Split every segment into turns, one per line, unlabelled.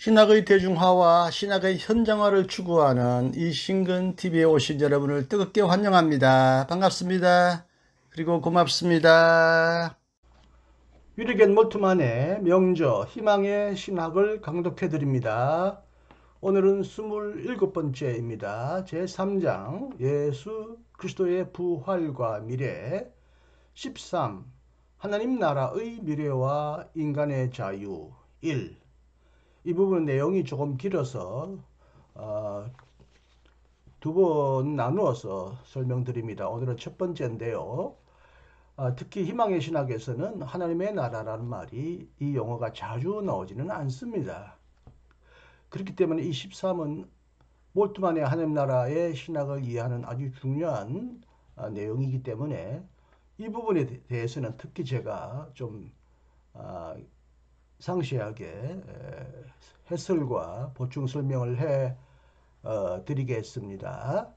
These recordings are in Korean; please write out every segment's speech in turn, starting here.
신학의 대중화와 신학의 현장화를 추구하는 이신근TV에 오신 여러분을 뜨겁게 환영합니다. 반갑습니다. 그리고 고맙습니다. 위르겐 몰트만의 명저 희망의 신학을 강독해 드립니다. 오늘은 27번째입니다. 제3장 예수 그리스도의 부활과 미래 13 하나님 나라의 미래와 인간의 자유 1 이 부분 내용이 조금 길어서 두 번 나누어서 설명드립니다. 오늘은 첫 번째인데요. 특히 희망의 신학에서는 하나님의 나라라는 말이 이 용어가 자주 나오지는 않습니다. 그렇기 때문에 이 13은 몰트만의 하나님 나라의 신학을 이해하는 아주 중요한 내용이기 때문에 이 부분에 대해서는 특히 제가 좀 상세하게 해설과 보충 설명을 해 드리겠습니다.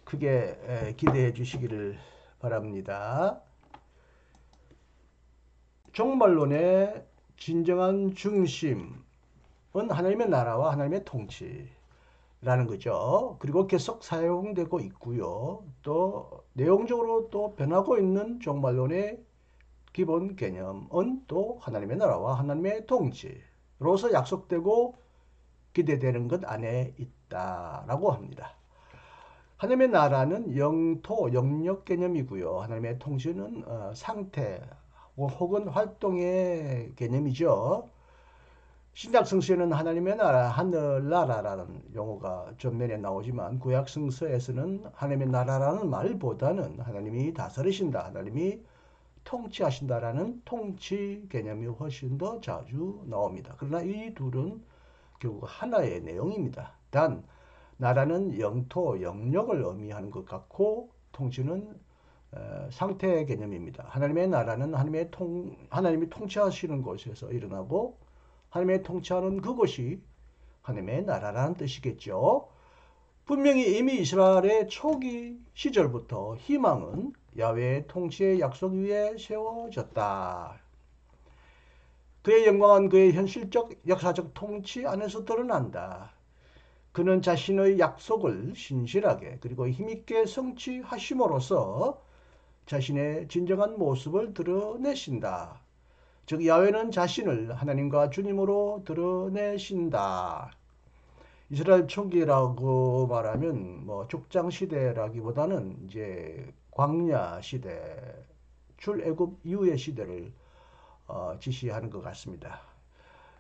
크게 기대해 주시기를 바랍니다. 종말론의 진정한 중심은 하나님의 나라와 하나님의 통치라는 거죠. 그리고 계속 사용되고 있고요. 또 내용적으로 또 변하고 있는 종말론의 기본 개념은 또 하나님의 나라와 하나님의 통치로서 약속되고 기대되는 것 안에 있다라고 합니다. 하나님의 나라는 영토, 영역 개념이고요. 하나님의 통치는 상태 혹은 활동의 개념이죠. 신약 성서에는 하나님의 나라, 하늘나라라는 용어가 전면에 나오지만 구약 성서에서는 하나님의 나라라는 말보다는 하나님이 다스리신다, 하나님이 통치하신다라는 통치 개념이 훨씬 더 자주 나옵니다. 그러나 이 둘은 결국 하나의 내용입니다. 단 나라는 영토, 영역을 의미하는 것 같고 통치는 상태 개념입니다. 하나님의 나라는 하나님이 통치하시는 곳에서 일어나고 하나님의 통치하는 그곳이 하나님의 나라라는 뜻이겠죠. 분명히 이미 이스라엘의 초기 시절부터 희망은 야훼의 통치의 약속 위에 세워졌다. 그의 영광은 그의 현실적 역사적 통치 안에서 드러난다. 그는 자신의 약속을 신실하게 그리고 힘있게 성취하심으로써 자신의 진정한 모습을 드러내신다. 즉 야훼는 자신을 하나님과 주님으로 드러내신다. 이스라엘 초기라고 말하면 족장 시대라기보다는 이제 광야 시대, 출애굽 이후의 시대를 지시하는 것 같습니다.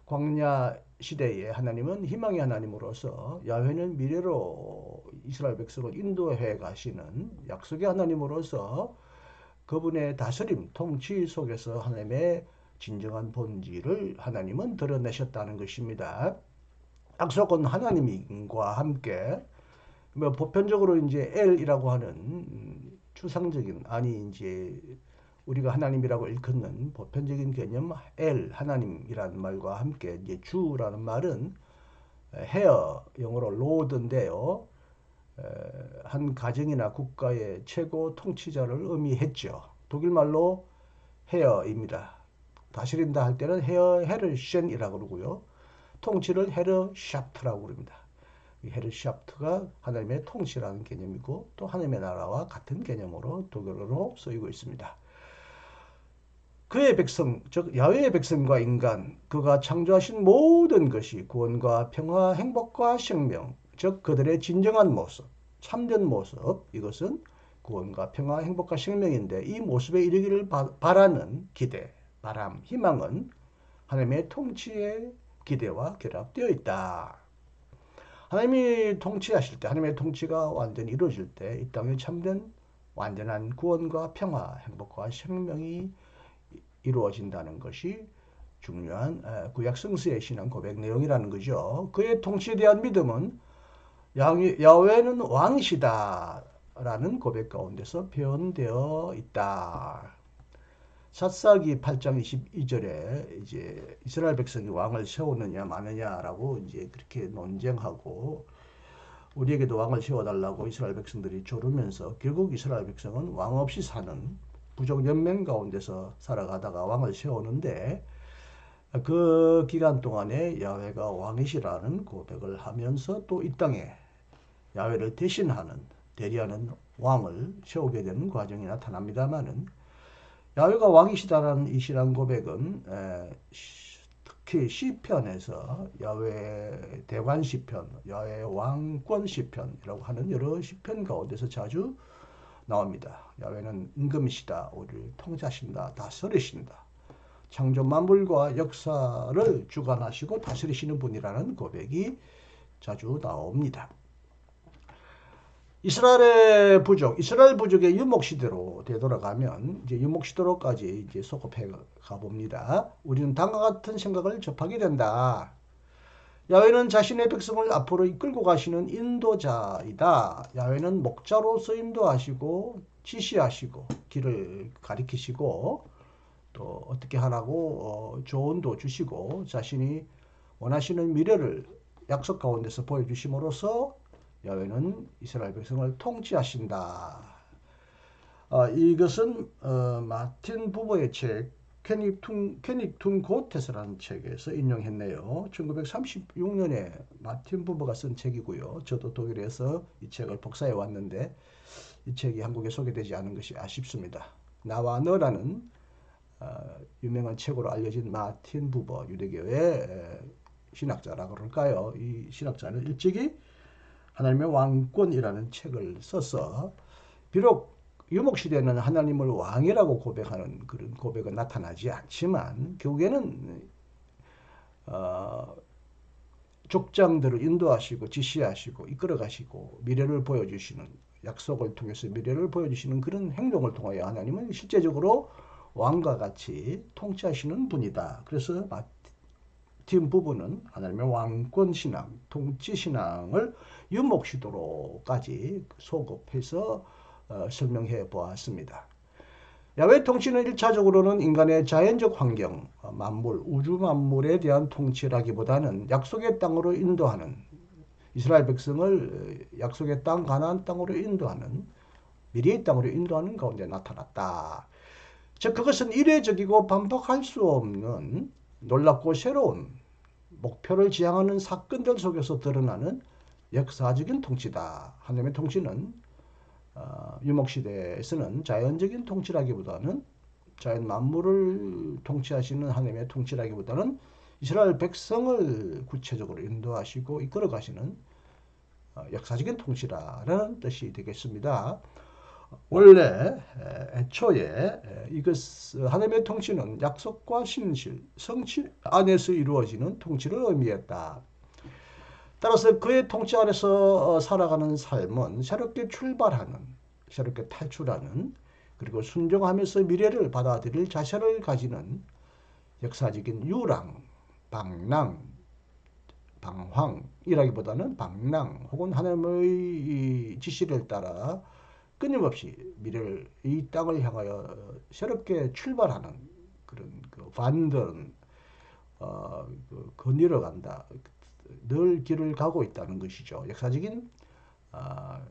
광야 시대에 하나님은 희망의 하나님으로서 야훼는 미래로 이스라엘 백성을 인도해 가시는 약속의 하나님으로서 그분의 다스림, 통치 속에서 하나님의 진정한 본질을 하나님은 드러내셨다는 것입니다. 약속은 하나님과 함께 보편적으로 이제 엘이라고 하는 추상적인 이제 우리가 하나님이라고 일컫는 보편적인 개념 엘 하나님이라는 말과 함께 이제 주라는 말은 헤어 영어로 로드인데요. 한 가정이나 국가의 최고 통치자를 의미했죠. 독일 말로 헤어입니다. 다스린다 할 때는 헤르셴이라고 그러고요. 통치를 헤르샤프트라고 그럽니다. 헤르샤프트가 하나님의 통치라는 개념이고 또 하나님의 나라와 같은 개념으로 독일어로 쓰이고 있습니다. 그의 백성, 즉 야훼의 백성과 인간, 그가 창조하신 모든 것이 구원과 평화, 행복과 생명, 즉 그들의 진정한 모습, 참된 모습, 이것은 구원과 평화, 행복과 생명인데 이 모습에 이르기를 바라는 기대, 바람, 희망은 하나님의 통치의 기대와 결합되어 있다. 하나님이 통치하실 때, 하나님의 통치가 완전히 이루어질 때 이 땅에 참된 완전한 구원과 평화, 행복과 생명이 이루어진다는 것이 중요한 구약 성서의 신앙 고백 내용이라는 거죠. 그의 통치에 대한 믿음은 야훼는 왕이시다라는 고백 가운데서 표현되어 있다. 삿사기 8장 22절에 이제 이스라엘 백성이 왕을 세우느냐 마느냐라고 이제 그렇게 논쟁하고 우리에게도 왕을 세워달라고 이스라엘 백성들이 조르면서 결국 이스라엘 백성은 왕 없이 사는 부족 연맹 가운데서 살아가다가 왕을 세우는데 그 기간 동안에 야훼가 왕이시라는 고백을 하면서 또 이 땅에 야훼를 대신하는 대리하는 왕을 세우게 되는 과정이 나타납니다만은 야훼가 왕이시다라는 이 신앙 고백은 특히 시편에서 야훼 대관 시편, 야훼 왕권 시편이라고 하는 여러 시편 가운데서 자주 나옵니다. 야훼는 임금이시다, 우리를 통치하신다, 다스리신다. 창조 만물과 역사를 주관하시고 다스리시는 분이라는 고백이 자주 나옵니다. 이스라엘 부족의 유목 시대로 되돌아가면 이제 유목 시대로까지 이제 소급해 가봅니다. 우리는 다음과 같은 생각을 접하게 된다. 야훼는 자신의 백성을 앞으로 이끌고 가시는 인도자이다. 야훼는 목자로서 인도하시고 지시하시고 길을 가리키시고 또 어떻게 하라고 조언도 주시고 자신이 원하시는 미래를 약속 가운데서 보여주심으로써 야훼는 이스라엘 백성을 통치하신다. 이것은 마틴 부버의 책 케닉 툰 고테스라는 책에서 인용했네요. 1936년에 마틴 부버가 쓴 책이고요. 저도 독일에서 이 책을 복사해 왔는데 이 책이 한국에 소개되지 않은 것이 아쉽습니다. 나와 너라는 유명한 책으로 알려진 마틴 부버 유대교의 신학자라고 그럴까요? 이 신학자는 일찍이 하나님의 왕권이라는 책을 써서 비록 유목시대는 하나님을 왕이라고 고백하는 그런 고백은 나타나지 않지만 결국에는 족장들을 인도하시고 지시하시고 이끌어가시고 미래를 보여주시는 약속을 통해서 미래를 보여주시는 그런 행동을 통하여 하나님은 실제적으로 왕과 같이 통치하시는 분이다. 그래서 마틴 부부는 하나님의 왕권 신앙, 통치 신앙을 유목시도로까지 소급해서 설명해 보았습니다. 야훼 통치는 1차적으로는 인간의 자연적 환경, 만물, 우주 만물에 대한 통치라기보다는 약속의 땅으로 인도하는 이스라엘 백성을 약속의 땅 가나안 땅으로 인도하는 미래의 땅으로 인도하는 가운데 나타났다. 즉 그것은 이례적이고 반복할 수 없는 놀랍고 새로운 목표를 지향하는 사건들 속에서 드러나는 역사적인 통치다. 하나님의 통치는 유목시대에서는 자연적인 통치라기보다는 자연 만물을 통치하시는 하나님의 통치라기보다는 이스라엘 백성을 구체적으로 인도하시고 이끌어가시는 역사적인 통치라는 뜻이 되겠습니다. 원래 애초에 이것 하나님의 통치는 약속과 신실, 성취 안에서 이루어지는 통치를 의미했다. 따라서 그의 통치 아래서 살아가는 삶은 새롭게 출발하는, 새롭게 탈출하는, 그리고 순종하면서 미래를 받아들일 자세를 가지는 역사적인 유랑, 방랑, 방황이라기보다는 방랑 혹은 하나님의 지시를 따라 끊임없이 미래를 이 땅을 향하여 새롭게 출발하는 그런 그 반전, 거닐어 간다. 늘 길을 가고 있다는 것이죠. 역사적인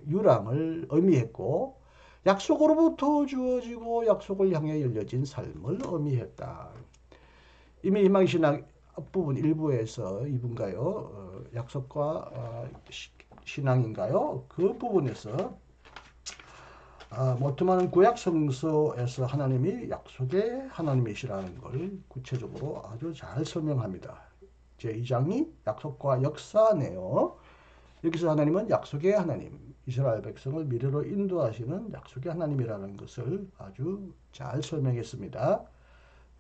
유랑을 의미했고 약속으로부터 주어지고 약속을 향해 열려진 삶을 의미했다. 이미 희망신학 앞부분 1부에서 2부인가요? 약속과 신앙인가요? 그 부분에서 모트만은 구약 성서에서 하나님이 약속의 하나님이시라는 걸 구체적으로 아주 잘 설명합니다. 제2장이 약속과 역사네요. 여기서 하나님은 약속의 하나님, 이스라엘 백성을 미래로 인도하시는 약속의 하나님이라는 것을 아주 잘 설명했습니다.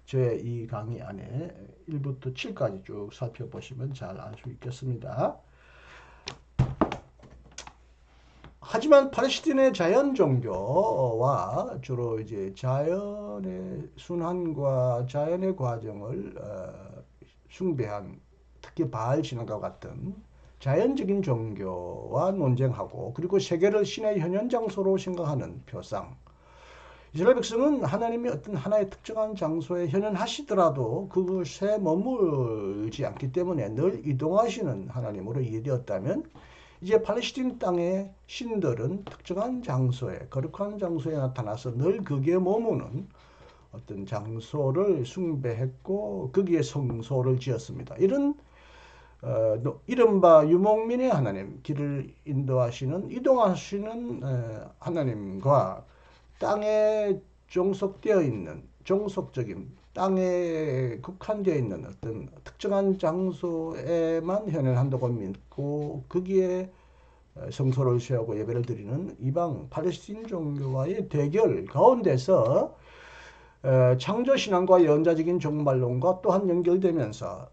제 이 강의 안에 1부터 7까지 쭉 살펴보시면 잘 알 수 있겠습니다. 하지만 팔레스틴의 자연 종교와 주로 이제 자연의 순환과 자연의 과정을 숭배한 특히 바알 신앙과 같은 자연적인 종교와 논쟁하고 그리고 세계를 신의 현현 장소로 생각하는 표상. 이스라엘 백성은 하나님이 어떤 하나의 특정한 장소에 현현하시더라도 그것에 머물지 않기 때문에 늘 이동하시는 하나님으로 이해되었다면 이제 팔레스틴 땅의 신들은 특정한 장소에 거룩한 장소에 나타나서 늘 거기에 머무는 어떤 장소를 숭배했고 거기에 성소를 지었습니다. 이런 이른바 유목민의 하나님, 길을 인도하시는 이동하시는 하나님과 땅에 종속되어 있는 종속적인 땅에 국한되어 있는 어떤 특정한 장소에만 현현한다고 믿고 거기에 성소를 세우고 예배를 드리는 이방 팔레스틴 종교와의 대결 가운데서 창조신앙과 연자적인 종말론과 또한 연결되면서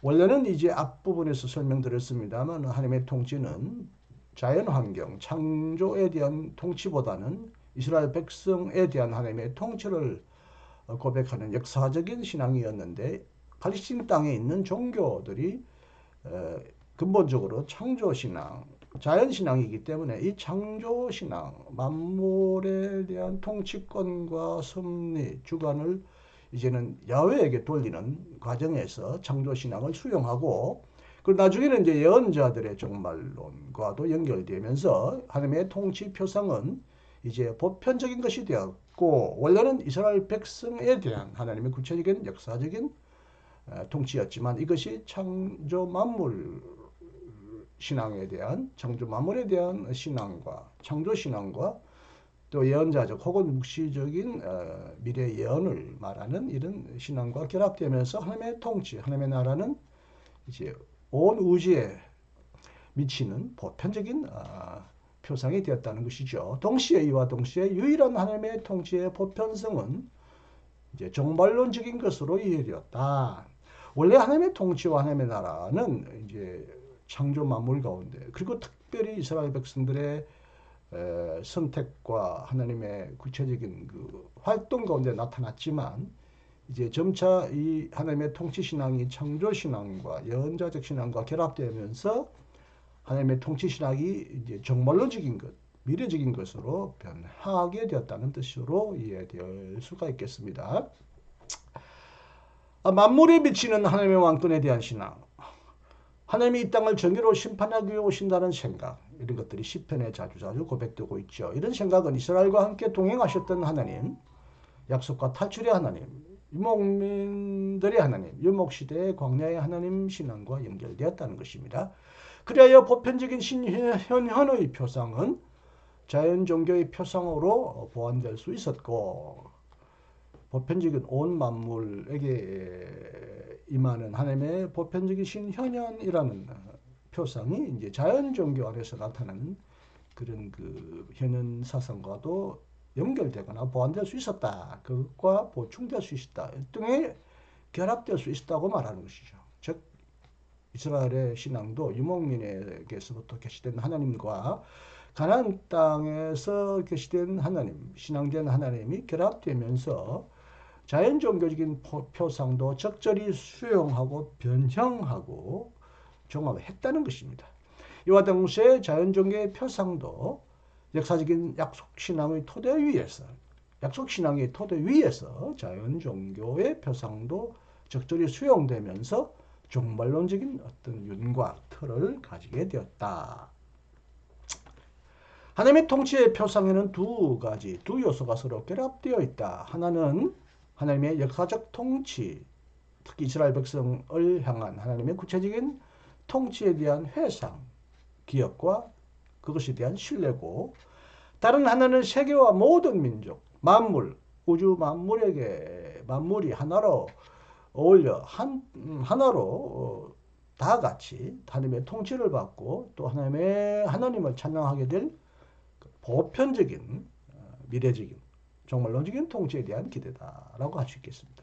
원래는 이제 앞부분에서 설명드렸습니다만 하나님의 통치는 자연환경, 창조에 대한 통치보다는 이스라엘 백성에 대한 하나님의 통치를 고백하는 역사적인 신앙이었는데 팔레스틴 땅에 있는 종교들이 근본적으로 창조신앙, 자연신앙이기 때문에 이 창조신앙, 만물에 대한 통치권과 섭리, 주관을 이제는 야훼에게 돌리는 과정에서 창조신앙을 수용하고 그리고 나중에는 이제 예언자들의 종말론과도 연결되면서 하나님의 통치 표상은 이제 보편적인 것이 되었고 원래는 이스라엘 백성에 대한 하나님의 구체적인 역사적인 통치였지만 이것이 창조 만물 신앙에 대한 창조 만물에 대한 신앙과 창조 신앙과 또 예언자적 혹은 묵시적인 미래 예언을 말하는 이런 신앙과 결합되면서 하나님의 통치, 하나님의 나라는 이제 온 우주에 미치는 보편적인 표상이 되었다는 것이죠. 동시에 이와 동시에 유일한 하나님의 통치의 보편성은 이제 종말론적인 것으로 이해되었다. 원래 하나님의 통치와 하나님의 나라는 이제 창조 만물 가운데 그리고 특별히 이스라엘 백성들의 선택과 하나님의 구체적인 그 활동 가운데 나타났지만 이제 점차 이 하나님의 통치 신앙이 창조 신앙과 예언자적 신앙과 결합되면서 하나님의 통치 신학이 이제 정말론적인 것, 미래적인 것으로 변하게 되었다는 뜻으로 이해될 수가 있겠습니다. 만물에 미치는 하나님의 왕권에 대한 신앙, 하나님이 이 땅을 정의로 심판하기 위해 오신다는 생각, 이런 것들이 시편에 자주자주 고백되고 있죠. 이런 생각은 이스라엘과 함께 동행하셨던 하나님, 약속과 탈출의 하나님, 유목민들의 하나님, 유목시대의 광야의 하나님 신앙과 연결되었다는 것입니다. 그리하여 보편적인 신현현의 표상은 자연 종교의 표상으로 보완될 수 있었고 보편적인 온 만물에게 임하는 하나님의 보편적인 신현현이라는 표상이 이제 자연 종교 안에서 나타나는 그런 그 현현 사상과도 연결되거나 보완될 수 있었다. 그것과 보충될 수 있었다. 등에 결합될 수 있었다고 말하는 것이죠. 즉 이스라엘의 신앙도 유목민에게서부터 계시된 하나님과 가나안 땅에서 계시된 하나님, 신앙된 하나님이 결합되면서 자연 종교적인 표상도 적절히 수용하고 변형하고 종합했다는 것입니다. 이와 동시에 자연 종교의 표상도 역사적인 약속신앙의 토대 위에서 약속신앙의 토대 위에서 자연 종교의 표상도 적절히 수용되면서 종말론적인 어떤 윤곽, 틀을 가지게 되었다. 하나님의 통치의 표상에는 두 요소가 서로 결합되어 있다. 하나는 하나님의 역사적 통치, 특히 이스라엘 백성을 향한 하나님의 구체적인 통치에 대한 회상, 기억과 그것에 대한 신뢰고 다른 하나는 세계와 모든 민족, 만물, 우주 만물이 하나로 어울려 하나로 다 같이 하나님의 통치를 받고 또 하나님을 찬양하게 될 보편적인 미래적인 종말론적인 통치에 대한 기대다라고 할 수 있겠습니다.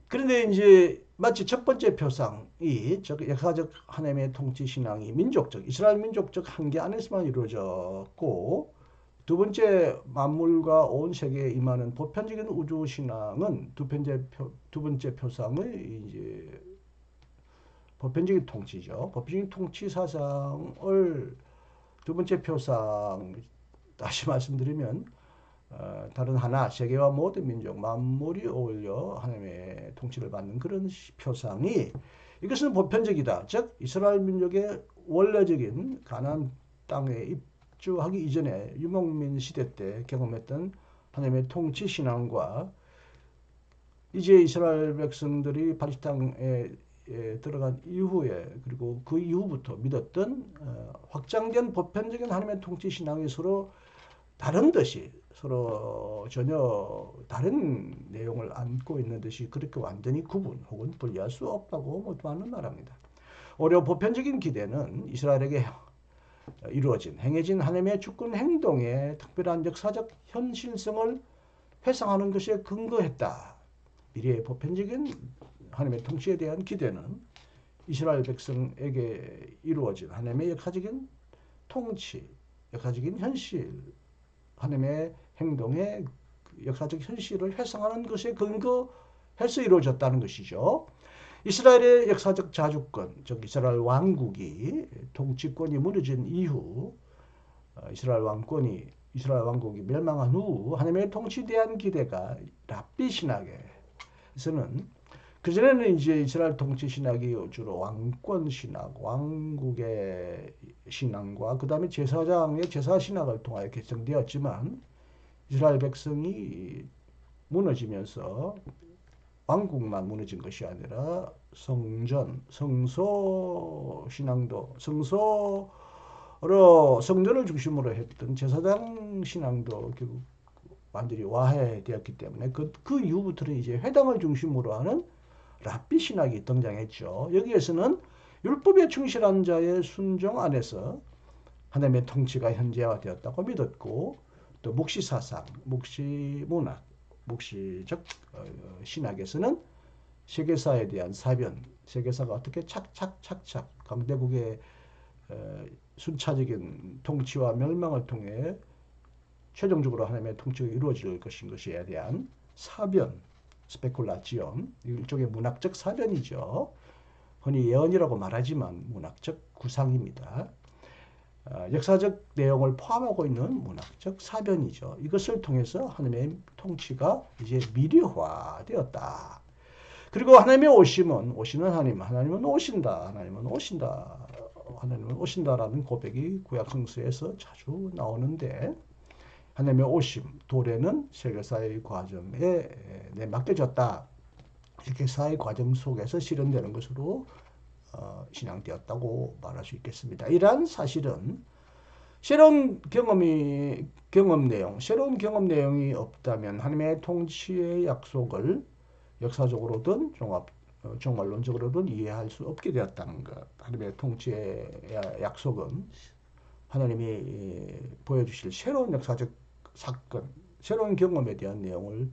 그런데 이제 마치 첫 번째 표상이 역사적 하나님의 통치 신앙이 이스라엘 민족적 한계 안에서만 이루어졌고 두 번째 만물과 온 세계에 임하는 보편적인 우주 신앙은 두 번째 표상의 이제 보편적인 통치죠. 보편적인 통치 사상을 두 번째 표상 다시 말씀드리면 다른 하나 세계와 모든 민족 만물이 어울려 하나님의 통치를 받는 그런 표상이 이것은 보편적이다. 즉 이스라엘 민족의 원래적인 가나안 땅에 입주하기 이전에 유목민 시대 때 경험했던 하나님의 통치 신앙과 이제 이스라엘 백성들이 팔레스타인에 들어간 이후에 그리고 그 이후부터 믿었던 확장된 보편적인 하나님의 통치 신앙이 서로 다른 듯이 서로 전혀 다른 내용을 안고 있는 듯이 그렇게 완전히 구분 혹은 분리할 수 없다고 모두하는 말합니다. 오히려 보편적인 기대는 이스라엘에게 이루어진 행해진 하나님의 주권 행동의 특별한 역사적 현실성을 회상하는 것에 근거했다. 미래의 보편적인 하나님의 통치에 대한 기대는 이스라엘 백성에게 이루어진 하나님의 역사적인 통치, 역사적인 현실, 하나님의 행동의 역사적 현실을 회상하는 것에 근거해서 이루어졌다는 것이죠. 이스라엘의 역사적 자주권, 즉 이스라엘 왕국이 통치권이 무너진 이후 이스라엘 왕국이 멸망한 후 하나님의 통치에 대한 기대가 랍비 신학에서는 그전에는 이제 이스라엘 통치 신학이 주로 왕권 신학, 왕국의 신앙과 그 다음에 제사장의 제사 신학을 통하여 결정되었지만 이스라엘 백성이 무너지면서 왕국만 무너진 것이 아니라 성전, 성소 신앙도, 성전을 중심으로 했던 제사장 신앙도 결국 완전히 와해되었기 때문에 그 이후부터는 이제 회당을 중심으로 하는 랍비 신학이 등장했죠. 여기에서는 율법에 충실한 자의 순종 안에서 하나님의 통치가 현재화되었다고 믿었고 또 묵시 사상, 묵시 문학, 묵시적 신학에서는 세계사에 대한 사변, 세계사가 어떻게 착착착착 강대국의 순차적인 통치와 멸망을 통해 최종적으로 하나님의 통치가 이루어질 것에 대한 사변, 스페쿨라치온, 일종의 문학적 사변이죠. 흔히 예언이라고 말하지만 문학적 구상입니다. 역사적 내용을 포함하고 있는 문학적 사변이죠. 이것을 통해서 하나님의 통치가 이제 미래화되었다. 그리고 하나님의 오시는 하나님은 오신다. 하나님은 오신다라는 고백이 구약 성서에서 자주 나오는데 하나님의 오심, 도래는 세계사의 과정에 맡겨졌다. 이렇게 사회 과정 속에서 실현되는 것으로 신앙되었다고 말할 수 있겠습니다. 이러한 사실은 새로운 경험 내용이 없다면 하나님의 통치의 약속을 역사적으로든 종말론적으로든 이해할 수 없게 되었다는 것. 하나님의 통치의 약속은 하나님이 보여주실 새로운 역사적 사건, 새로운 경험에 대한 내용을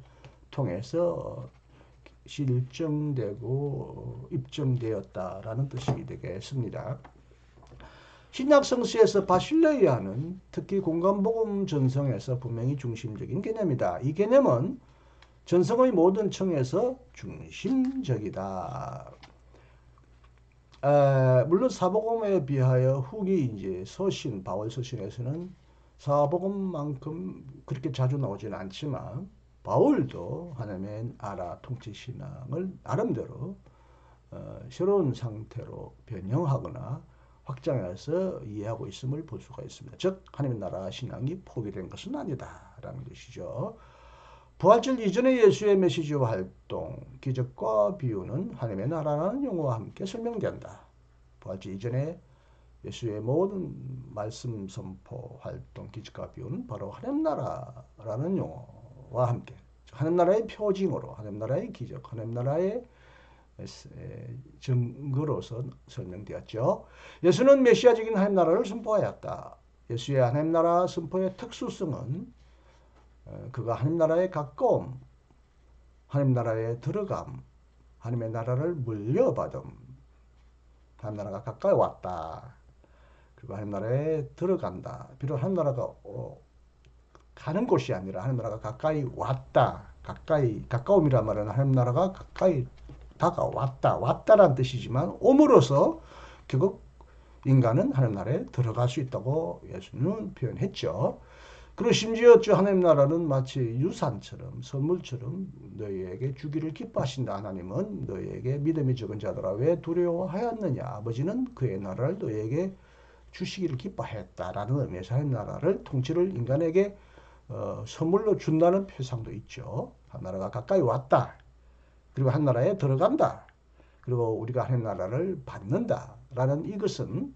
통해서 실증되고 입증되었다라는 뜻이 되겠습니다. 신약 성서에서 바실레이아는 특히 공간복음 전성에서 분명히 중심적인 개념이다. 이 개념은 전성의 모든 층에서 중심적이다. 물론 사복음에 비하여 후기 이제 서신, 바울 서신에서는 사복음만큼 그렇게 자주 나오지는 않지만 바울도 하나님의 나라 통치 신앙을 나름대로 새로운 상태로 변형하거나 확장해서 이해하고 있음을 볼 수가 있습니다. 즉 하나님의 나라 신앙이 포기된 것은 아니다라는 것이죠. 부활절 이전의 예수의 메시지 활동, 기적과 비유는 하나님의 나라라는 용어와 함께 설명된다. 부활절 이전에 예수의 모든 말씀 선포 활동, 기적과 비유는 바로 하나님 나라라는 용어와 함께 하나님 나라의 표징으로, 하나님 나라의 기적, 하나님 나라의 증거로서 설명되었죠. 예수는 메시아적인 하나님 나라를 선포하였다. 예수의 하나님 나라 선포의 특수성은 그가 하나님 나라에 가까움, 하나님 나라에 들어감, 하나님의 나라를 물려받음, 하나님 나라가 가까이 왔다. 그리고 하나님 나라에 들어간다. 비록 하나님 나라가 가는 곳이 아니라 하나님 나라가 가까이 왔다. 가까움이란 말은 하나님 나라가 가까이 왔다라는 뜻이지만 옴으로써 결국 인간은 하나님 나라에 들어갈 수 있다고 예수님은 표현했죠. 그리고 심지어 하나님 나라는 마치 유산처럼 선물처럼 너희에게 주기를 기뻐하신다. 하나님은 너희에게 믿음이 적은 자들아 왜 두려워하였느냐. 아버지는 그의 나라를 너희에게 주시기를 기뻐했다라는 의미에서 하나님 나라를 통치를 인간에게 선물로 준다는 표상도 있죠. 하나님 나라가 가까이 왔다. 그리고 하나님 나라에 들어간다. 그리고 우리가 하나님 나라를 받는다라는 이것은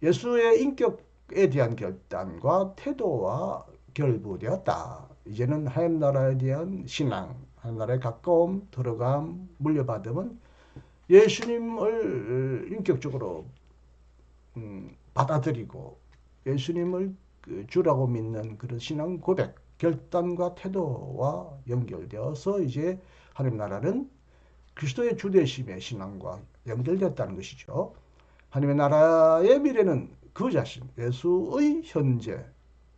예수의 인격에 대한 결단과 태도와 결부되었다. 이제는 하나님 나라에 대한 신앙, 하나님 나라에 가까움, 들어감, 물려받음은 예수님을 인격적으로 받아들이고 예수님을 주라고 믿는 그런 신앙 고백, 결단과 태도와 연결되어서 이제 하나님 나라는 그리스도의 주되심의 신앙과 연결되었다는 것이죠. 하나님의 나라의 미래는 그 자신, 예수의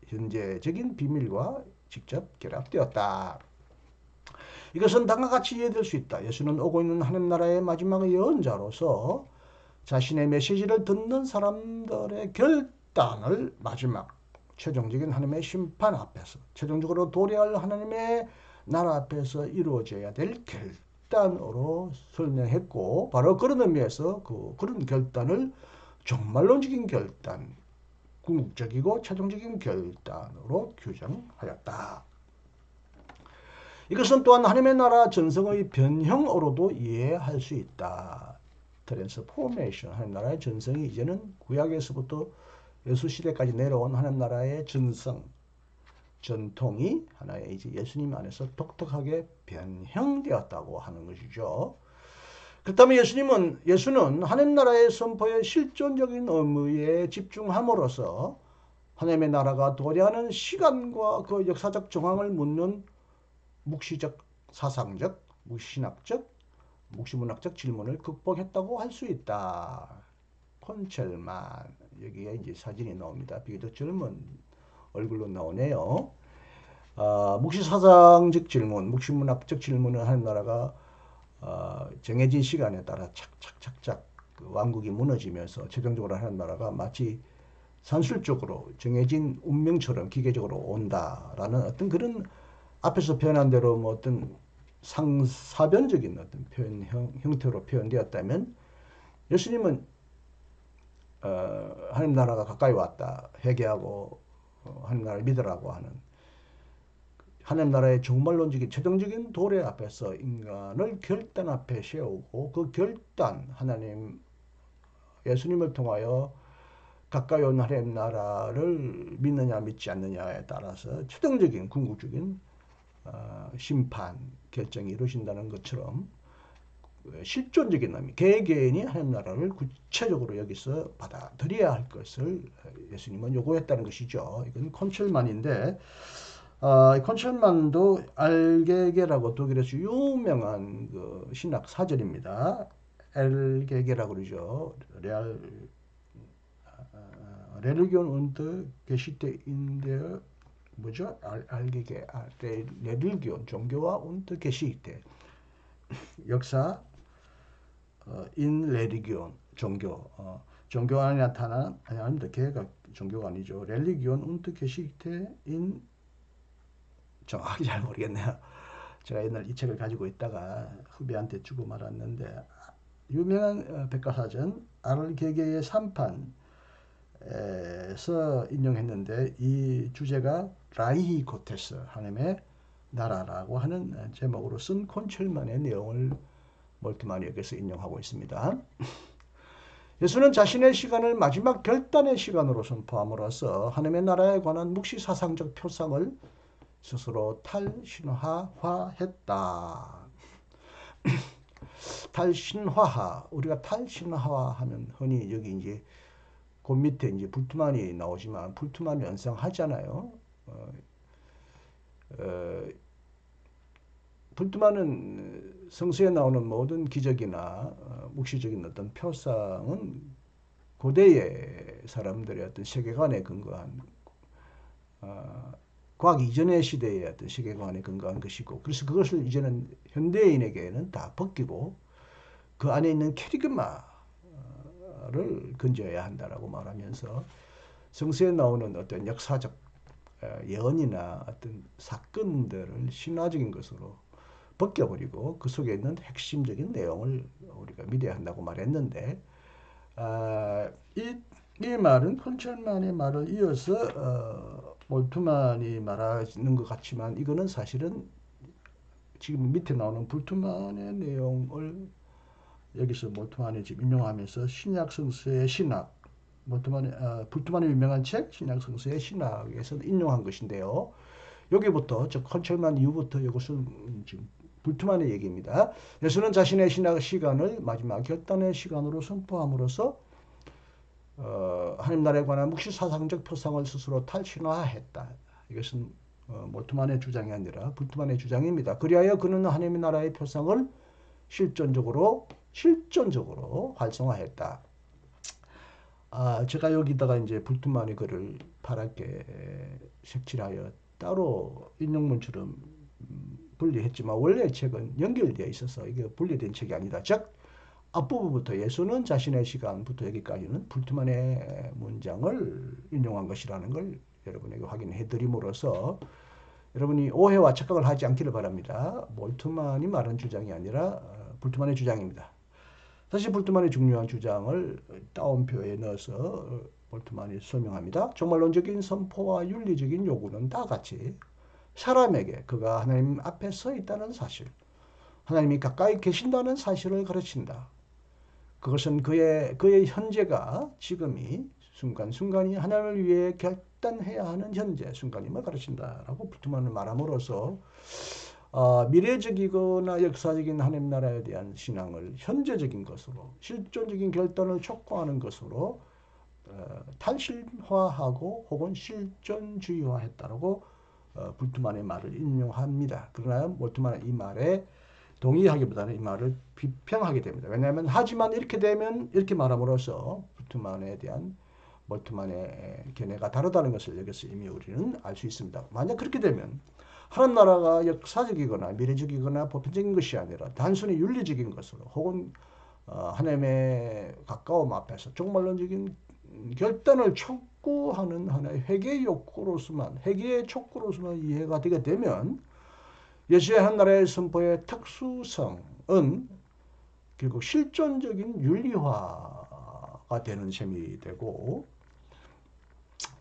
현재적인 비밀과 직접 결합되었다. 이것은 다음과 같이 이해될 수 있다. 예수는 오고 있는 하나님 나라의 마지막 예언자로서 자신의 메시지를 듣는 사람들의 결단을 마지막 최종적인 하나님의 심판 앞에서 최종적으로 도래할 하나님의 나라 앞에서 이루어져야 될 결단으로 설명했고 바로 그런 의미에서 그런 결단을 종말론적인 결단, 궁극적이고 최종적인 결단으로 규정하였다. 이것은 또한 하나님의 나라 전성의 변형으로도 이해할 수 있다. 트랜스포메이션, 하나님 나라의 전성이 이제는 구약에서부터 예수 시대까지 내려온 하나님 나라의 전성, 전통이 하나의 이제 예수님 안에서 독특하게 변형되었다고 하는 것이죠. 그렇다면 예수는 하나님 나라의 선포의 실존적인 의무에 집중함으로써 하나님의 나라가 도래하는 시간과 그 역사적 정황을 묻는 묵시적, 사상적, 묵시신학적, 묵시문학적 질문을 극복했다고 할 수 있다. 콘첼만, 여기에 이제 사진이 나옵니다. 비교적 젊은 얼굴로 나오네요. 묵시사상적 질문, 묵시문학적 질문은 하나님 나라가 정해진 시간에 따라 착착착착 그 왕국이 무너지면서 최종적으로 하나님 나라가 마치 산술적으로 정해진 운명처럼 기계적으로 온다라는 어떤 그런 앞에서 표현한 대로 뭐 어떤 사변적인 어떤 표현 형태로 표현되었다면 예수님은 하나님 나라가 가까이 왔다 회개하고 하나님 나라를 믿으라고 하는 하나님 나라의 종말론적인 최종적인 도래 앞에서 인간을 결단 앞에 세우고 그 결단 하나님 예수님을 통하여 가까이 온 하나님 나라를 믿느냐 믿지 않느냐에 따라서 최종적인 궁극적인 심판 결정이 이루어진다는 것처럼 실존적인 의미, 개개인이 하나님 나라를 구체적으로 여기서 받아들여야 할 것을 예수님은 요구했다는 것이죠. 이건 콘철만인데 콘철만도 알게게라고 독일에서 유명한 그 신학 사전입니다. 알게게라고 그러죠. 레르기온 운드 게시테인데 뭐죠? 알게게 레르기온 종교와 운드 게시테 역사 인 레리기온 종교 종교 안에 나타난 아닙니다. 걔가 종교가 아니죠. 렐리기온 운트 게시테 인 정확히 잘 모르겠네요. 제가 옛날 이 책을 가지고 있다가 후배한테 주고 말았는데 유명한 백과사전 아를게게의 3판에서 인용했는데 이 주제가 라이히코테스 하나님의 나라라고 하는 제목으로 쓴 콘철만의 내용을 몰트만이 여기서 인용하고 있습니다. 예수는 자신의 시간을 마지막 결단의 시간으로 선포함으로써 하나님의 나라에 관한 묵시사상적 표상을 스스로 탈신화화했다. 탈신화화, 우리가 탈신화화하면 흔히 여기 이제 그 밑에 이제 불투만이 나오지만 불투만 연상하잖아요. 불투만은 성서에 나오는 모든 기적이나 묵시적인 어떤 표상은 고대의 사람들의 어떤 세계관에 근거한 과학 이전의 시대의 어떤 세계관에 근거한 것이고 그래서 그것을 이제는 현대인에게는 다 벗기고 그 안에 있는 캐리그마를 건져야 한다라고 말하면서 성서에 나오는 어떤 역사적 예언이나 어떤 사건들을 신화적인 것으로 벗겨버리고 그 속에 있는 핵심적인 내용을 우리가 믿어야 한다고 말했는데 이 말은 콘철만의 말을 이어서 몰트만이 말하는 것 같지만 이거는 사실은 지금 밑에 나오는 불트만의 내용을 여기서 몰트만이 지금 인용하면서 신약 성서의 신학, 불트만의 유명한 책 신약 성서의 신학에서 인용한 것인데요. 여기부터 즉 컨철만 이후부터 이것은 지금 불트만의 얘기입니다. 예수는 자신의 신학 시간을 마지막 결단의 시간으로 선포함으로써 하나님 나라에 관한 묵시 사상적 표상을 스스로 탈신화했다. 이것은 몰트만의 주장이 아니라 불트만의 주장입니다. 그리하여 그는 하나님의 나라의 표상을 실존적으로 활성화했다. 제가 여기다가 이제 불트만의 글을 파랗게 색칠하여 따로 인용문처럼 분리했지만 원래 책은 연결되어 있어서 이게 분리된 책이 아니다. 즉 앞부분부터 예수는 자신의 시간부터 여기까지는 불트만의 문장을 인용한 것이라는 걸 여러분에게 확인해 드림으로써 여러분이 오해와 착각을 하지 않기를 바랍니다. 몰트만이 말한 주장이 아니라 불트만의 주장입니다. 다시 불트만의 중요한 주장을 따옴표에 넣어서 볼트만이 설명합니다. 종말론적인 선포와 윤리적인 요구는 다 같이 사람에게 그가 하나님 앞에 서 있다는 사실, 하나님이 가까이 계신다는 사실을 가르친다. 그것은 그의 현재가 지금이 순간순간이 하나님을 위해 결단해야 하는 현재 순간임을 가르친다라고 불트만은 말함으로써 미래적이거나 역사적인 하나님 나라에 대한 신앙을 현재적인 것으로 실존적인 결단을 촉구하는 것으로 탈실화하고 혹은 실존주의화했다라고 불트만의 말을 인용합니다. 그러나 몰트만은 이 말에 동의하기보다는 이 말을 비평하게 됩니다. 왜냐하면 하지만 이렇게 되면 이렇게 말함으로써 불트만에 대한 몰트만의 견해가 다르다는 것을 여기서 이미 우리는 알 수 있습니다. 만약 그렇게 되면 하나님 나라가 역사적이거나 미래적이거나 보편적인 것이 아니라 단순히 윤리적인 것으로 혹은 하나님의 가까움 앞에서 종말론적인 결단을 촉구하는 하나의 회개의 촉구로서만 이해가 되게 되면 예수의 한 나라의 선포의 특수성은 결국 실존적인 윤리화가 되는 셈이 되고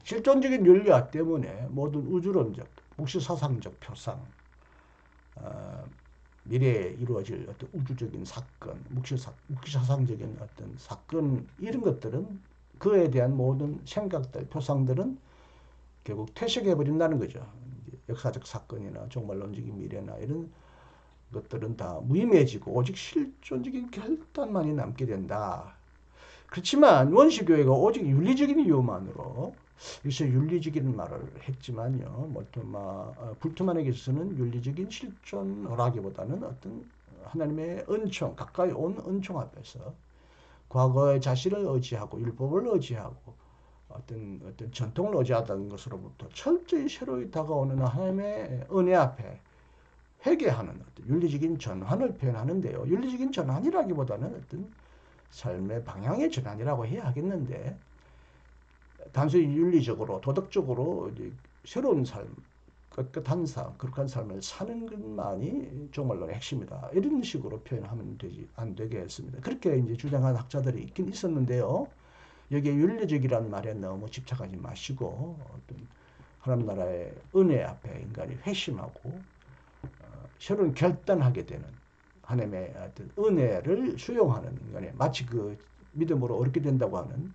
실존적인 윤리화 때문에 모든 우주론적, 묵시사상적 표상, 미래에 이루어질 어떤 우주적인 사건, 묵시사상적인 어떤 사건 이런 것들은 그에 대한 모든 생각들, 표상들은 결국 퇴색해버린다는 거죠. 역사적 사건이나 종말론적인 미래나 이런 것들은 다 무의미해지고 오직 실존적인 결단만이 남게 된다. 그렇지만 원시교회가 오직 윤리적인 이유만으로 여기서 윤리적인 말을 했지만요. 불트만에게서는 윤리적인 실존이라기보다는 어떤 하나님의 은총, 가까이 온 은총 앞에서 과거의 자신을 의지하고 율법을 의지하고 어떤 전통을 의지하던 것으로부터 철저히 새로이 다가오는 하나님의 은혜 앞에 회개하는 어떤 윤리적인 전환을 표현하는데요. 윤리적인 전환이라기보다는 어떤 삶의 방향의 전환이라고 해야 하겠는데 단순히 윤리적으로 도덕적으로 새로운 삶, 깨끗한 삶, 거룩한 삶을 사는 것만이 종말론의 핵심이다. 이런 식으로 표현하면 안 되겠습니다. 그렇게 이제 주장한 학자들이 있긴 있었는데요. 여기에 윤리적이라는 말에 너무 집착하지 마시고 어떤 하나님 나라의 은혜 앞에 인간이 회심하고 새로운 결단하게 되는 하나님의 어떤 은혜를 수용하는 인간이 마치 그 믿음으로 얻게 된다고 하는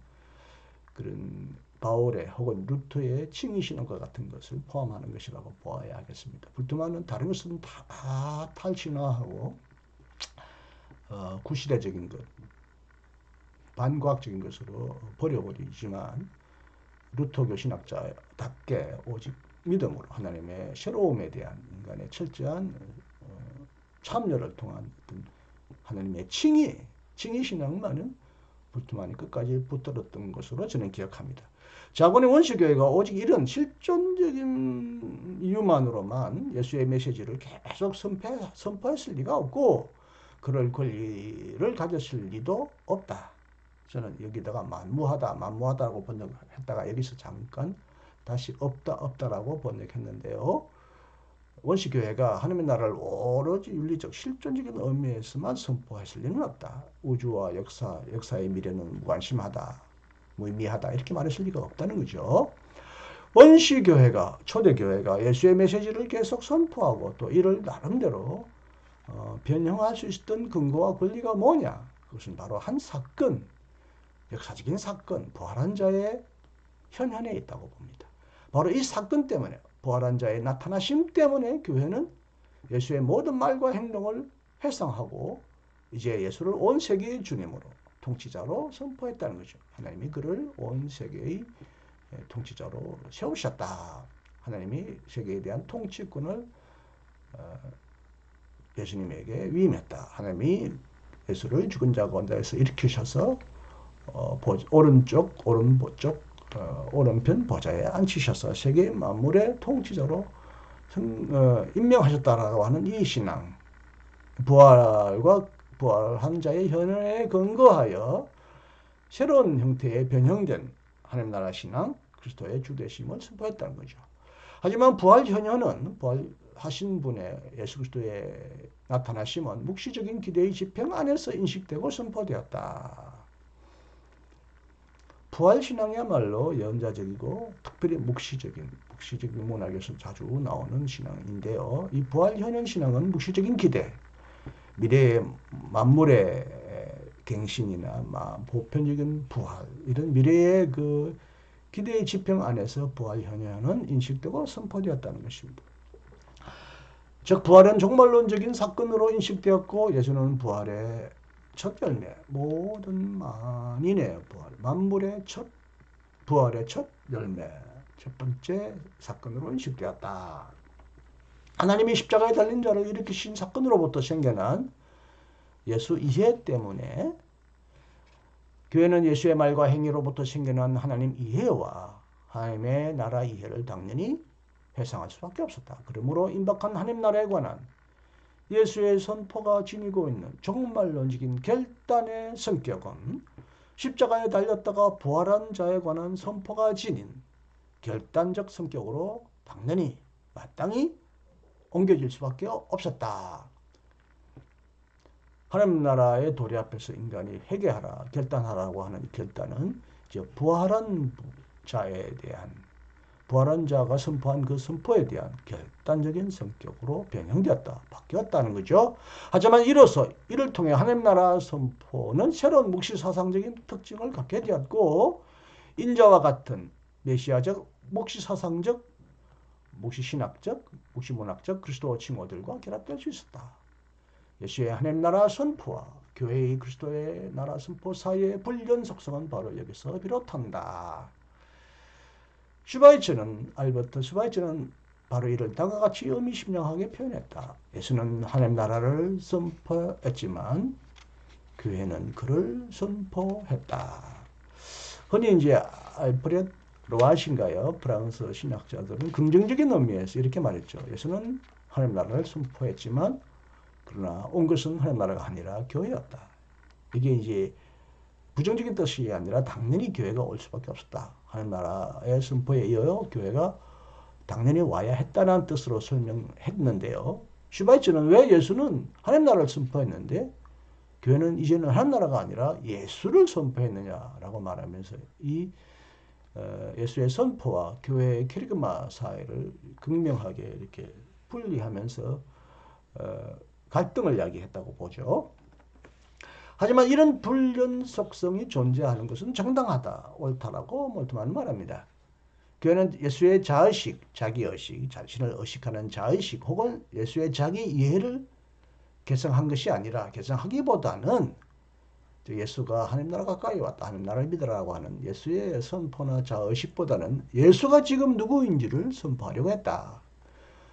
그런 바울의 혹은 루터의 칭의신앙과 같은 것을 포함하는 것이라고 보아야 하겠습니다. 불트만은 다른 것은 다 탈신화하고 구시대적인 것, 반과학적인 것으로 버려버리지만 루터교 신학자답게 오직 믿음으로 하나님의 새로움에 대한 인간의 철저한 참여를 통한 어떤 하나님의 칭의 신앙만은 불트만이 끝까지 붙들었던 것으로 저는 기억합니다. 자본의 원시교회가 오직 이런 실존적인 이유만으로만 예수의 메시지를 계속 선포했을 리가 없고 그럴 권리를 가졌을 리도 없다. 저는 여기다가 만무하다라고 번역했다가 여기서 잠깐 다시 없다라고 번역했는데요. 원시교회가 하나님의 나라를 오로지 윤리적 실존적인 의미에서만 선포했을 리는 없다. 우주와 역사의 미래는 무관심하다, 무의미하다 이렇게 말했을 리가 없다는 거죠. 원시교회가, 초대교회가 예수의 메시지를 계속 선포하고 또 이를 나름대로 변형할 수 있었던 근거와 권리가 뭐냐? 그것은 바로 한 사건, 역사적인 사건, 부활한 자의 현현에 있다고 봅니다. 바로 이 사건 때문에, 부활한 자의 나타나심 때문에 교회는 예수의 모든 말과 행동을 회상하고 이제 예수를 온 세계의 주님으로, 통치자로 선포했다는 거죠. 하나님이 그를 온 세계의 통치자로 세우셨다. 하나님이 세계에 대한 통치권을 예수님에게 위임했다. 하나님이 예수를 죽은 자 가운데서 일으키셔서 오른편 보좌에 앉히셔서 세계 만물의 통치자로 임명하셨다라고 하는 이 신앙, 부활한 자의 현현에 근거하여 새로운 형태의 변형된 하나님 나라 신앙, 그리스도의 주되심을 선포했다는 거죠. 하지만 부활 현현은, 부활하신 분의 예수 그리스도의 나타나심은 묵시적인 기대의 지평 안에서 인식되고 선포되었다. 부활 신앙이야말로 예언자적이고 특별히 묵시적인 문학에서 자주 나오는 신앙인데요. 이 부활 현현 신앙은 묵시적인 기대, 미래의 만물의 갱신이나 보편적인 부활, 이런 미래의 그 기대의 지평 안에서 부활 현현은 인식되고 선포되었다는 것입니다. 즉 부활은 종말론적인 사건으로 인식되었고 예수는 부활의 첫 열매, 모든 만인의 부활, 만물의 부활의 첫 열매, 첫 번째 사건으로 인식되었다. 하나님이 십자가에 달린 자를 일으키신 사건으로부터 생겨난 예수 이해 때문에 교회는 예수의 말과 행위로부터 생겨난 하나님 이해와 하나님의 나라 이해를 당연히 회상할 수밖에 없었다. 그러므로 임박한 하나님 나라에 관한 예수의 선포가 지니고 있는 종말론적인 결단의 성격은 십자가에 달렸다가 부활한 자에 관한 선포가 지닌 결단적 성격으로 당연히 마땅히 옮겨질 수밖에 없었다. 하나님 나라의 도리 앞에서 인간이 회개하라, 결단하라고 하는 결단은 이제 부활한 자에 대한, 부활한 자가 선포한 그 선포에 대한 결단적인 성격으로 변형되었다, 바뀌었다는 거죠. 하지만 이를 통해 하나님 나라 선포는 새로운 묵시사상적인 특징을 갖게 되었고 인자와 같은 메시아적, 묵시사상적, 묵시신학적, 묵시문학적 그리스도 칭호들과 결합될 수 있었다. 예수의 하나님 나라 선포와 교회의 그리스도의 나라 선포 사이의 불연 속성은 바로 여기서 비롯한다. 알버트 슈바이처는 바로 이를 다음과 같이 의미심장하게 표현했다. 예수는 하나님 나라를 선포했지만 교회는 그를 선포했다. 흔히 이제 알프레드 로아신가요? 프랑스 신학자들은 긍정적인 의미에서 이렇게 말했죠. 예수는 하나님 나라를 선포했지만 그러나 온 것은 하나님 나라가 아니라 교회였다. 이게 이제 부정적인 뜻이 아니라 당연히 교회가 올 수밖에 없었다. 하나님 나라의 선포에 이어 교회가 당연히 와야 했다는 뜻으로 설명했는데요. 슈바이처는 왜 예수는 하나님 나라를 선포했는데 교회는 이제는 하나님 나라가 아니라 예수를 선포했느냐라고 말하면서 이 예수의 선포와 교회의 캐리그마 사회를 극명하게 이렇게 분리하면서 갈등을 야기했다고 보죠. 하지만 이런 불륜 속성이 존재하는 것은 정당하다, 옳다라고 몰트만은 말합니다. 교회는 예수의 자의식, 자기의식, 자신을 의식하는 자의식 혹은 예수의 자기 이해를 개성한 것이 아니라 개성하기보다는 예수가 하나님 나라 가까이 왔다, 하나님 나라를 믿으라고 하는 예수의 선포나 자의식보다는 예수가 지금 누구인지를 선포하려고 했다.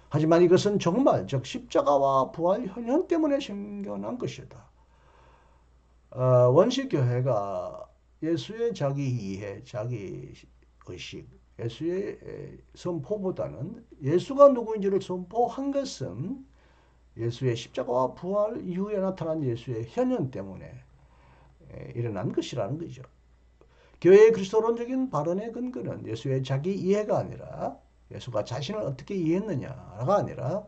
하지만 이것은 정말 즉 십자가와 부활 현현 때문에 생겨난 것이다. 원시교회가 예수의 자기 이해, 자기 의식, 예수의 선포보다는 예수가 누구인지를 선포한 것은 예수의 십자가와 부활 이후에 나타난 예수의 현현 때문에 일어난 것이라는 거죠. 교회의 그리스도론적인 발언의 근거는 예수의 자기 이해가 아니라 예수가 자신을 어떻게 이해했느냐가 아니라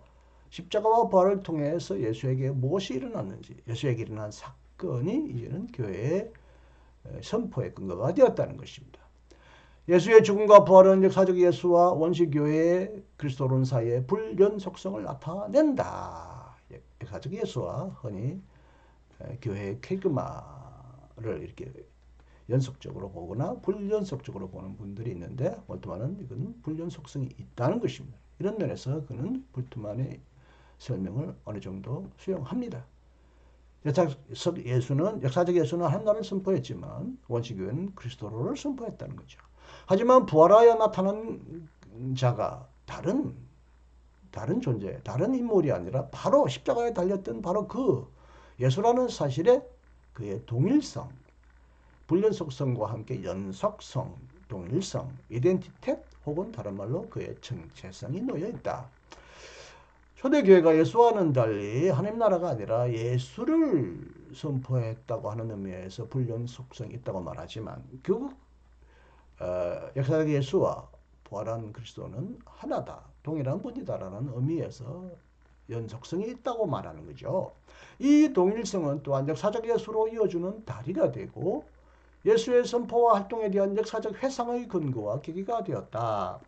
십자가와 부활을 통해서 예수에게 무엇이 일어났는지, 예수에게 일어난 사건이 이제는 교회의 선포의 근거가 되었다는 것입니다. 예수의 죽음과 부활은 역사적 예수와 원시교회의 그리스도론 사이의 불연속성을 나타낸다. 역사적 예수와 흔히 교회의 케그마를 이렇게 연속적으로 보거나 불연속적으로 보는 분들이 있는데 볼트만은 이건 불연속성이 있다는 것입니다. 이런 면에서 그는 볼트만의 설명을 어느 정도 수용합니다. 역사적 예수는 하나님을 선포했지만 원시교회는 그리스도를 선포했다는 거죠. 하지만 부활하여 나타난 자가 다른 존재, 다른 인물이 아니라 바로 십자가에 달렸던 바로 그 예수라는 사실에 그의 동일성, 불연속성과 함께 연속성, 동일성, 이덴티텟 혹은 다른 말로 그의 정체성이 놓여 있다. 초대교회가 예수와는 달리 하나님 나라가 아니라 예수를 선포했다고 하는 의미에서 불연속성이 있다고 말하지만 결국 역사적 예수와 부활한 그리스도는 하나다, 동일한 분이다라는 의미에서 연속성이 있다고 말하는 거죠. 이 동일성은 또한 역사적 예수로 이어주는 다리가 되고 예수의 선포와 활동에 대한 역사적 회상의 근거와 계기가 되었다.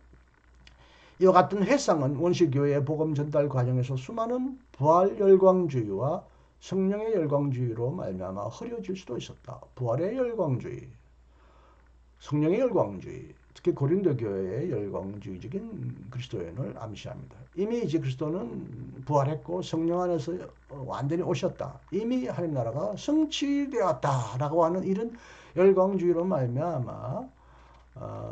이와 같은 회상은 원시교회의 복음 전달 과정에서 수많은 부활 열광주의와 성령의 열광주의로 말미암아 흐려질 수도 있었다. 부활의 열광주의, 성령의 열광주의, 특히 고린도 교회의 열광주의적인 그리스도인을 암시합니다. 이미 이제 그리스도는 부활했고 성령 안에서 완전히 오셨다. 이미 하나님 나라가 성취되었다라고 하는 이런 열광주의로 말미암아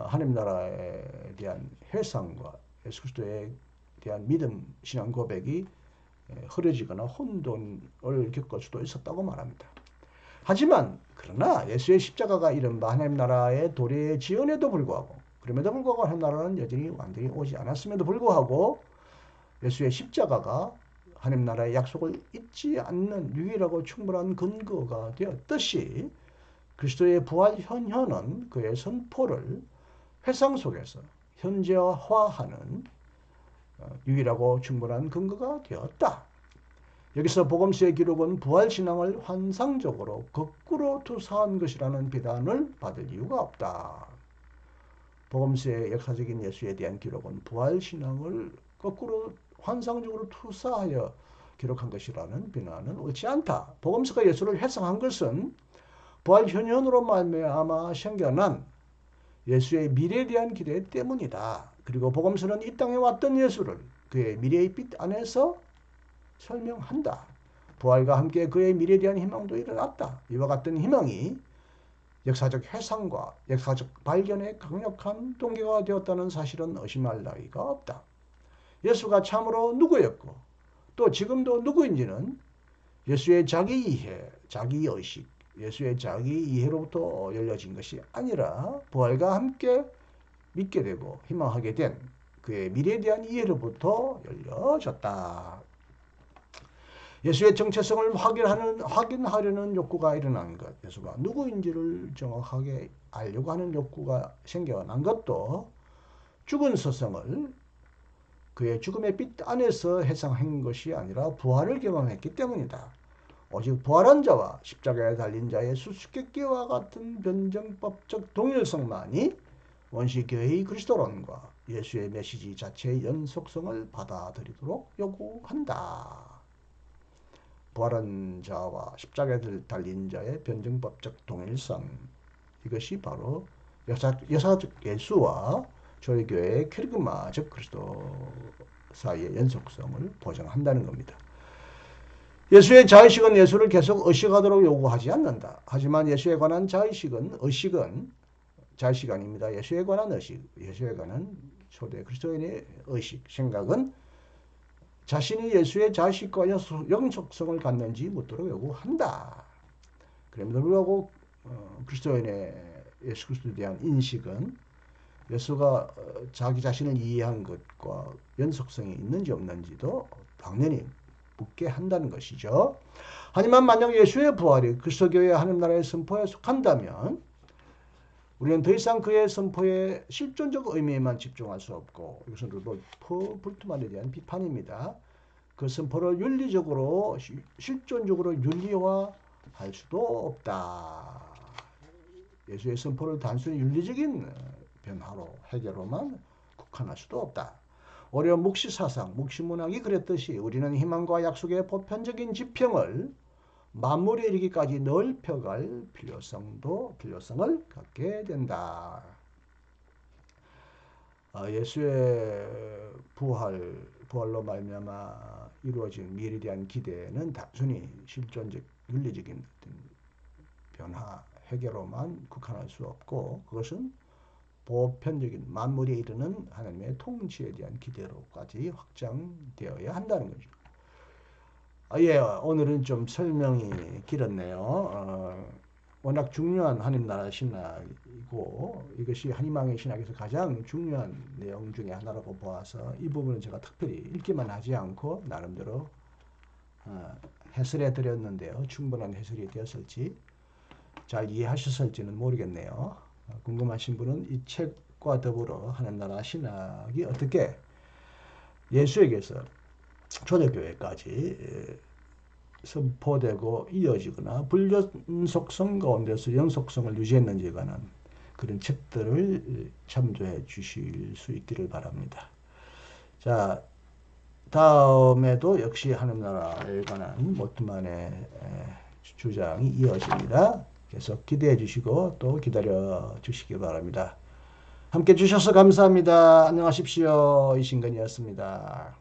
하나님 나라에 대한 회상과 예수 그리스도에 대한 믿음, 신앙 고백이 흐려지거나 혼돈을 겪을 수도 있었다고 말합니다. 하지만 그러나 예수의 십자가가 이른바 하나님 나라의 도래의 지연에도 불구하고 그럼에도 불구하고 하나님 나라는 여전히 완전히 오지 않았음에도 불구하고 예수의 십자가가 하나님 나라의 약속을 잊지 않는 유일하고 충분한 근거가 되었듯이 그리스도의 부활 현현은 그의 선포를 회상 속에서 현재화하는 유일하고 충분한 근거가 되었다. 여기서 복음서의 기록은 부활신앙을 환상적으로 거꾸로 투사한 것이라는 비난을 받을 이유가 없다. 복음서의 역사적인 예수에 대한 기록은 부활신앙을 거꾸로 환상적으로 투사하여 기록한 것이라는 비난은 옳지 않다. 복음서가 예수를 회상한 것은 부활 현현으로 말미암아 생겨난 예수의 미래에 대한 기대 때문이다. 그리고 복음서는 이 땅에 왔던 예수를 그의 미래의 빛 안에서 설명한다. 부활과 함께 그의 미래에 대한 희망도 일어났다. 이와 같은 희망이 역사적 회상과 역사적 발견의 강력한 동기가 되었다는 사실은 의심할 나위가 없다. 예수가 참으로 누구였고 또 지금도 누구인지는 예수의 자기 이해, 자기 의식, 예수의 자기 이해로부터 열려진 것이 아니라 부활과 함께 믿게 되고 희망하게 된 그의 미래에 대한 이해로부터 열려졌다. 예수의 정체성을 확인하려는 욕구가 일어난 것, 예수가 누구인지를 정확하게 알려고 하는 욕구가 생겨난 것도 죽은 스승을 그의 죽음의 빛 안에서 회상한 것이 아니라 부활을 경험했기 때문이다. 오직 부활한 자와 십자가에 달린 자의 수수께끼와 같은 변증법적 동일성만이 원시교회의 그리스도론과 예수의 메시지 자체의 연속성을 받아들이도록 요구한다. 부활한 자와 십자가에 달린 자의 변증법적 동일성, 이것이 바로 역사적 예수와 초대교회의 케르그마 즉 그리스도 사이의 연속성을 보장한다는 겁니다. 예수의 자의식은 예수를 계속 의식하도록 요구하지 않는다. 하지만 예수에 관한 의식은 자의식 아닙니다. 예수에 관한 의식, 예수에 관한 초대 그리스도인의 의식, 생각은 자신이 예수의 자식과 영속성을 갖는지 묻도록 요구한다. 그럼에도 불구하고 그리스도인의 예수 그리스도에 대한 인식은 예수가 자기 자신을 이해한 것과 연속성이 있는지 없는지도 당연히 묻게 한다는 것이죠. 하지만 만약 예수의 부활이 그리스도교회의 하나님 나라의 선포에 속한다면 우리는 더 이상 그의 선포의 실존적 의미에만 집중할 수 없고, 이것은 루돌프 불트만에 대한 비판입니다. 그 선포를 윤리적으로 실존적으로 윤리화할 수도 없다. 예수의 선포를 단순히 윤리적인 변화로 해결로만 국한할 수도 없다. 오히려 묵시사상, 묵시문학이 그랬듯이 우리는 희망과 약속의 보편적인 지평을 만물에 이르기까지 넓혀갈 필요성을 갖게 된다. 예수의 부활로 말미암아 이루어진 미래에 대한 기대는 단순히 실존적 윤리적인 변화, 해결로만 국한할 수 없고 그것은 보편적인 만물에 이르는 하나님의 통치에 대한 기대로까지 확장되어야 한다는 거죠. 예, 오늘은 좀 설명이 길었네요. 워낙 중요한 하나님 나라 신학이고 이것이 한희망의 신학에서 가장 중요한 내용 중에 하나라고 보아서 이 부분은 제가 특별히 읽기만 하지 않고 나름대로 해설해 드렸는데요. 충분한 해설이 되었을지 잘 이해하셨을지는 모르겠네요. 궁금하신 분은 이 책과 더불어 하나님 나라 신학이 어떻게 예수에게서 초대교회까지 선포되고 이어지거나 불연속성 가운데서 연속성을 유지했는지에 관한 그런 책들을 참조해 주실 수 있기를 바랍니다. 자, 다음에도 역시 하나님 나라에 관한 모트만의 주장이 이어집니다. 계속 기대해 주시고 또 기다려 주시기 바랍니다. 함께 해주셔서 감사합니다. 안녕하십시오. 이신근이었습니다.